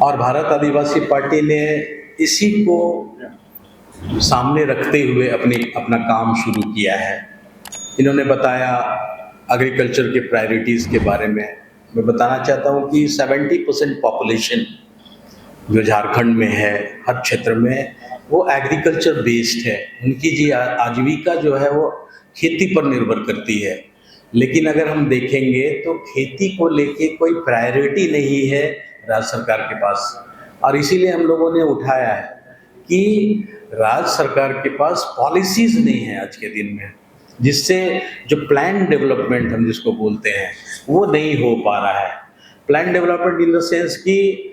और भारत आदिवासी पार्टी ने इसी को सामने रखते हुए अपना काम शुरू किया है। इन्होंने बताया एग्रीकल्चर के प्रायोरिटीज़ के बारे में। मैं बताना चाहता हूँ कि 70% पॉपुलेशन जो झारखंड में है, हर क्षेत्र में, वो एग्रीकल्चर बेस्ड है। उनकी जी आजीविका जो है वो खेती पर निर्भर करती है। लेकिन अगर हम देखेंगे तो खेती को लेके कोई प्रायोरिटी नहीं है राज्य सरकार के पास। और इसीलिए हम लोगों ने उठाया है कि राज्य सरकार के पास पॉलिसीज़ नहीं है आज के दिन में, जिससे जो प्लान डेवलपमेंट हम जिसको बोलते हैं वो नहीं हो पा रहा है। Plan development in the sense कि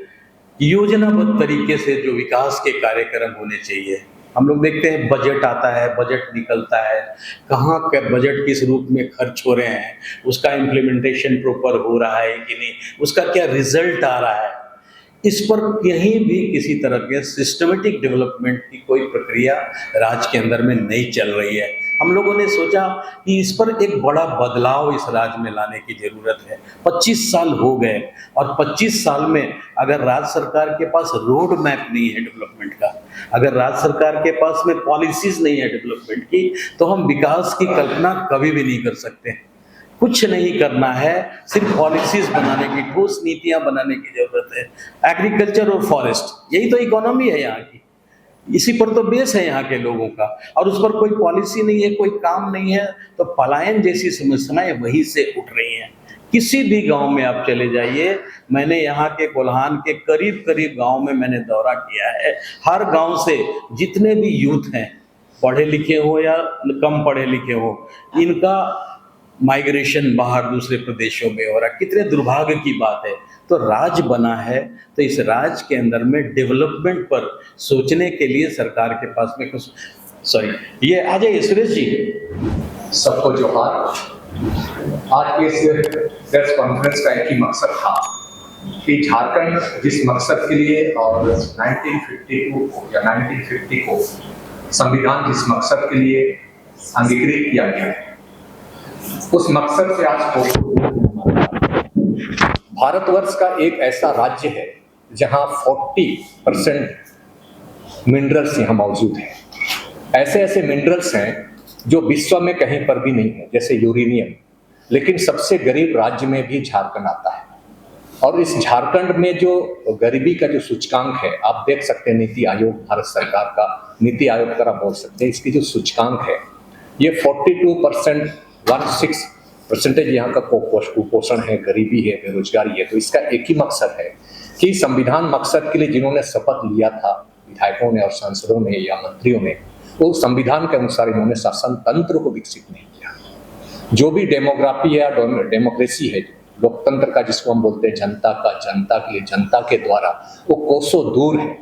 योजनाबद्ध तरीके से जो विकास के कार्यक्रम होने चाहिए। हम लोग देखते हैं बजट आता है, बजट निकलता है, कहाँ के बजट किस रूप में खर्च हो रहे हैं, उसका इम्प्लीमेंटेशन प्रॉपर हो रहा है कि नहीं, उसका क्या रिजल्ट आ रहा है, इस पर कहीं भी किसी तरह के सिस्टमेटिक डेवलपमेंट की कोई प्रक्रिया राज्य के अंदर में नहीं चल रही है। हम लोगों ने सोचा कि इस पर एक बड़ा बदलाव इस राज्य में लाने की ज़रूरत है। 25 साल हो गए और 25 साल में अगर राज्य सरकार के पास रोड मैप नहीं है डेवलपमेंट का, अगर राज्य सरकार के पास में पॉलिसीज़ नहीं है डेवलपमेंट की, तो हम विकास की कल्पना कभी भी नहीं कर सकते। कुछ नहीं करना है, सिर्फ पॉलिसीज बनाने की, ठोस नीतियां बनाने की जरूरत है। एग्रीकल्चर और फॉरेस्ट, यही तो इकोनॉमी है यहाँ की, इसी पर तो बेस है यहाँ के लोगों का। और उस पर कोई पॉलिसी नहीं है, कोई काम नहीं है, तो पलायन जैसी समस्याएं वहीं से उठ रही हैं। किसी भी गांव में आप चले जाइए, मैंने यहाँ के कोल्हान के करीब करीब गांव में मैंने दौरा किया है। हर गांव से जितने भी यूथ हैं, पढ़े लिखे हो या कम पढ़े लिखे हो, इनका माइग्रेशन बाहर दूसरे प्रदेशों में हो रहा है। कितने दुर्भाग्य की बात है। तो राज्य बना है तो इस राज्य के अंदर में डेवलपमेंट पर सोचने के लिए सरकार के पास में कुछ ये आ जाइए सुरेश जी। सबको जोहार। आज के इस प्रेस कॉन्फ्रेंस का एक ही मकसद था कि झारखंड जिस मकसद के लिए और 1952 को या 1950 को संविधान जिस मकसद के लिए अंगीकृत किया गया है, उस मकसद से आज भारतवर्ष का एक ऐसा राज्य है जहां 40% मिनरल्स यहाँ मौजूद हैं। ऐसे ऐसे मिनरल्स हैं जो विश्व में कहीं पर भी नहीं है, जैसे यूरेनियम। लेकिन सबसे गरीब राज्य में भी झारखंड आता है। और इस झारखंड में जो गरीबी का जो सूचकांक है, आप देख सकते हैं, नीति आयोग, भारत सरकार का नीति आयोग का बोल सकते हैं, इसकी जो सूचकांक है ये 42%, 16% यहाँ का कुपोषण है, गरीबी है, बेरोजगारी है। तो इसका एक ही मकसद है कि संविधान मकसद के लिए जिन्होंने शपथ लिया था, विधायकों ने और सांसदों ने या मंत्रियों ने, वो संविधान के अनुसार इन्होंने शासन तंत्र को विकसित नहीं किया। जो भी डेमोग्राफी है, डेमोक्रेसी है, लोकतंत्र का जिसको हम बोलते हैं, जनता का, जनता के लिए, जनता के द्वारा, वो कोसों दूर है।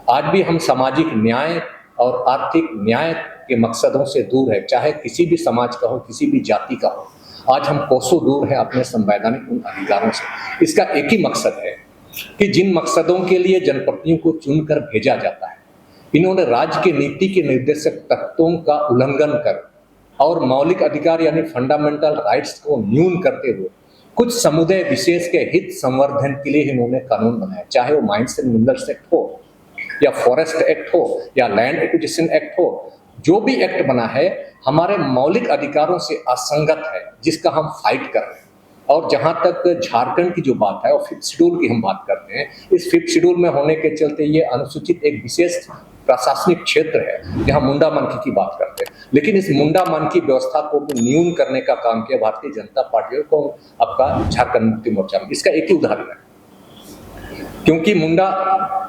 आज भी हम सामाजिक न्याय और आर्थिक न्याय के मकसदों से दूर है, चाहे किसी भी समाज का हो, किसी भी जाति का हो। आज हम कोसों दूर हैं अपने संवैधानिक उन अधिकारों से। इसका एक ही मकसद है कि जिन मकसदों के लिए जनप्रतिनिधियों को चुनकर भेजा जाता है, इन्होंने राज्य के नीति के निर्देशक तत्वों का उल्लंघन कर और मौलिक अधिकार यानी फंडामेंटल राइट्स को न्यून करते हुए कुछ समुदाय विशेष के हित संवर्धन के लिए इन्होंने कानून बनाया, चाहे वो माइंस एंड मिनरल्स एक्ट हो या फॉरेस्ट एक्ट हो या लैंड एक्विजिशन एक्ट हो। जो भी एक्ट बना है हमारे मौलिक अधिकारों से असंगत है, जिसका हम फाइट कर रहे हैं। और जहां तक झारखंड की जो बात है और 5th शेड्यूल की हम बात करते हैं, इस 5th शेड्यूल में होने के चलते ये अनुसूचित एक विशेष प्रशासनिक क्षेत्र है जहां मुंडा मनकी की बात करते हैं। लेकिन इस मुंडा मनकी व्यवस्था को न्यून करने का काम किया भारतीय जनता पार्टी को, आपका झारखंड मुक्ति मोर्चा में। इसका एक ही उदाहरण है, क्योंकि मुंडा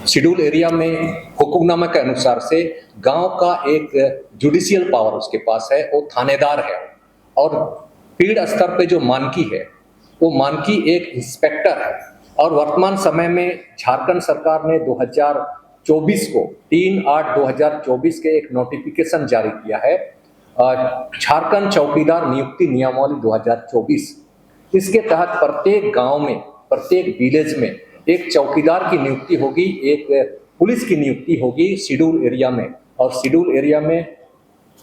शेड्यूल एरिया में हुकुमनामा के अनुसार से गांव का एक जुडिशियल पावर उसके पास है, वो थानेदार है। और पीढ़ स्तर पे जो मानकी है वो मानकी एक इंस्पेक्टर है। और वर्तमान समय में झारखंड सरकार ने 2024 को 3/8/2024 के एक नोटिफिकेशन जारी किया है, झारखंड चौकीदार नियुक्ति नियमावली 2024। इसके तहत प्रत्येक गांव में, प्रत्येक विलेज में एक चौकीदार की नियुक्ति होगी, एक पुलिस की नियुक्ति होगी शेड्यूल एरिया में। और शेड्यूल एरिया में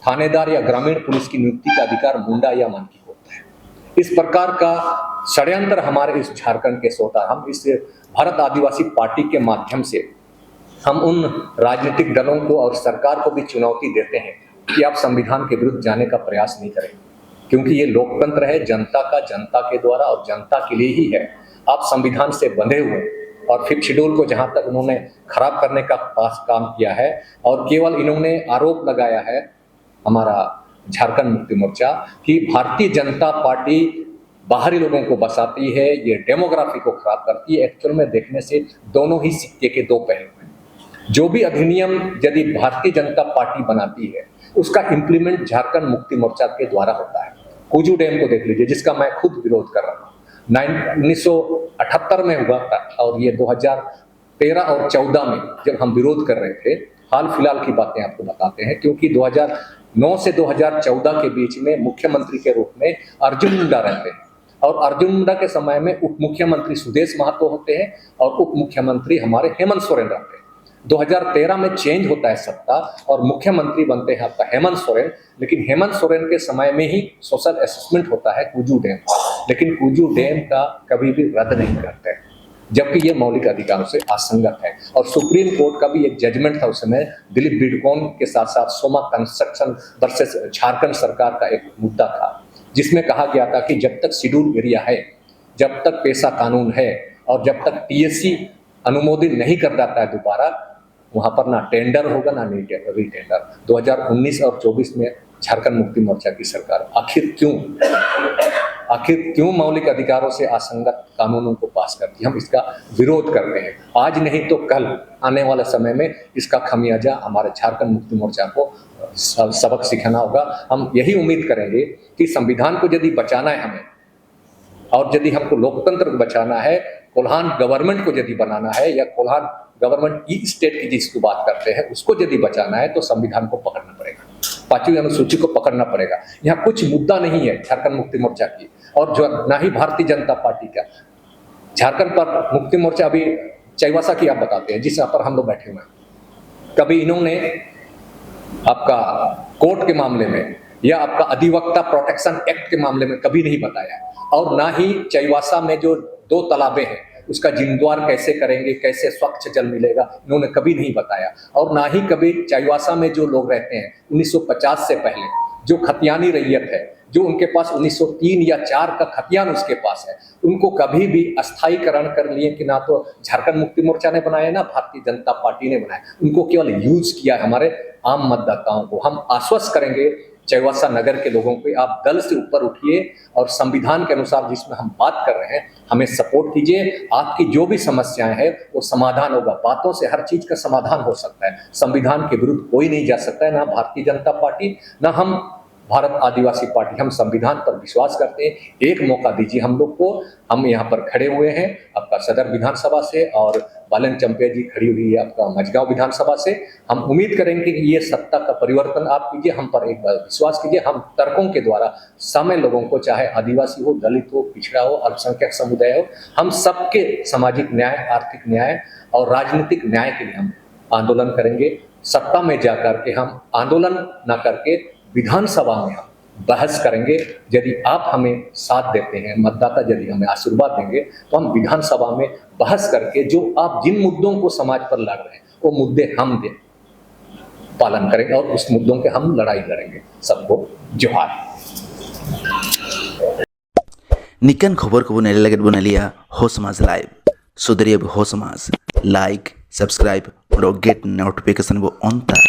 थानेदार या ग्रामीण पुलिस की नियुक्ति का अधिकार मुंडा या मानकी को होता है। इस प्रकार का षड्यंत्र हमारे इस झारखंड के होता है। हम इस भारत आदिवासी पार्टी के माध्यम से हम उन राजनीतिक दलों को और सरकार को भी चुनौती देते हैं कि आप संविधान के विरुद्ध जाने का प्रयास नहीं करें, क्योंकि ये लोकतंत्र है जनता का, जनता के द्वारा और जनता के लिए ही है। आप संविधान से बंधे हुए और 5th शेड्यूल को जहां तक उन्होंने खराब करने का काम किया है और केवल इन्होंने आरोप लगाया है हमारा झारखंड मुक्ति मोर्चा कि भारतीय जनता पार्टी बाहरी लोगों को बसाती है, ये डेमोग्राफी को खराब करती है। एक्चुअल में देखने से दोनों ही सिक्के के दो पहलू हैं। जो भी अधिनियम यदि भारतीय जनता पार्टी बनाती है उसका इंप्लीमेंट झारखंड मुक्ति मोर्चा के द्वारा होता है। कुजू डैम को देख लीजिए, जिसका मैं खुद विरोध कर रहा हूँ। 1978 में हुआ था और ये 2013 और 14 में जब हम विरोध कर रहे थे। हाल फिलहाल की बातें आपको बताते हैं, क्योंकि 2009 से 2014 के बीच में मुख्यमंत्री के रूप में अर्जुन मुंडा रहते हैं और अर्जुन मुंडा के समय में उप मुख्यमंत्री सुदेश महतो होते हैं और उप मुख्यमंत्री हमारे हेमंत सोरेन रहते हैं। 2013 में चेंज होता है सत्ता और मुख्यमंत्री बनते हैं आपका हेमंत सोरेन, लेकिन हेमंत सोरेन के समय में ही सोशल असेसमेंट होता है कुजू डैम, लेकिन कुजू डैम का कभी भी रद्द नहीं करते, जबकि ये मौलिक अधिकारों से असंगत है। और सुप्रीम कोर्ट का भी एक जजमेंट था उस समय, दिलीप बिडकॉन के साथ साथ सोमा कंस्ट्रक्शन वर्सेस झारखंड सरकार का एक मुद्दा था, जिसमें कहा गया था कि जब तक शेड्यूल एरिया है, जब तक पेशा कानून है और जब तक TSC अनुमोदित नहीं कर जाता है दोबारा, वहां पर ना टेंडर होगा ना रीटेंडर। 2019 और 24 में झारखंड मुक्ति मोर्चा की सरकार आखिर क्यों मौलिक अधिकारों से असंगत कानूनों को पास करती है? हम इसका विरोध करते हैं। आज नहीं तो कल आने वाले समय में इसका खमियाजा हमारे झारखंड मुक्ति मोर्चा को सबक सिखाना होगा। हम यही उम्मीद करेंगे कि संविधान को यदि बचाना है हमें, और यदि हमको लोकतंत्र को बचाना है, कोल्हान गवर्नमेंट को यदि बनाना है, या कोल्हान गवर्नमेंट ई स्टेट की जिसकी बात करते हैं उसको यदि बचाना है, तो संविधान को पकड़ना पड़ेगा, 5वीं अनुसूची को पकड़ना पड़ेगा। यहाँ कुछ मुद्दा नहीं है झारखंड मुक्ति मोर्चा की और जो ना ही भारतीय जनता पार्टी का। झारखंड पर मुक्ति मोर्चा अभी चाईबासा की आप बताते हैं, जिस पर हम लोग बैठे हुए हैं, कभी इन्होंने आपका कोर्ट के मामले में या आपका अधिवक्ता प्रोटेक्शन एक्ट के मामले में कभी नहीं बताया, और ना ही चाईबासा में जो 2 तालाबें हैं उसका जीर्णोद्धार कैसे करेंगे, कैसे स्वच्छ जल मिलेगा, इन्होंने कभी नहीं बताया। और ना ही कभी चाईबासा में जो लोग रहते हैं 1950 से पहले, जो खतियानी रैयत है, जो उनके पास 1903 या 4 का खतियान उसके पास है, उनको कभी भी अस्थायीकरण कर लिए कि ना तो झारखंड मुक्ति मोर्चा ने बनाया ना भारतीय जनता पार्टी ने बनाया, उनको केवल यूज किया हमारे आम मतदाताओं को। हम आश्वस्त करेंगे चाईबासा नगर के लोगों को, आप दल से ऊपर उठिए और संविधान के अनुसार जिसमें हम बात कर रहे हैं हमें सपोर्ट कीजिए। आपकी जो भी समस्याएं हैं वो समाधान होगा, बातों से हर चीज का समाधान हो सकता है। संविधान के विरुद्ध कोई नहीं जा सकता है, ना भारतीय जनता पार्टी ना हम भारत आदिवासी पार्टी। हम संविधान पर विश्वास करते हैं। एक मौका दीजिए हम लोग को, हम यहाँ पर खड़े हुए हैं आपका सदर विधानसभा से, और बालन चंपिया जी खड़ी हुई है आपका मझगांव विधानसभा से। हम उम्मीद करेंगे कि ये सत्ता का परिवर्तन आप कीजिए, हम पर एक बार विश्वास कीजिए। हम तर्कों के द्वारा सामान्य लोगों को, चाहे आदिवासी हो, दलित हो, पिछड़ा हो, अल्पसंख्यक समुदाय हो, हम सबके सामाजिक न्याय, आर्थिक न्याय और राजनीतिक न्याय के लिए हम आंदोलन करेंगे। सत्ता में जाकर के हम आंदोलन ना करके विधानसभा में हम बहस करेंगे। यदि आप हमें साथ देते हैं, मतदाता यदि हमें आशीर्वाद देंगे, तो हम विधानसभा में बहस करके जो आप जिन मुद्दों को समाज पर लड़ रहे हैं वो मुद्दे हम पालन करेंगे और उस मुद्दों के हम लड़ाई लड़ेंगे। सबको जोहार। निकन खबर को नेले लगत बनालिया हो समाज लाइव सुधरिए हो समाज, लाइक सब्सक्राइब और गेट नोटिफिकेशन वो ऑन था।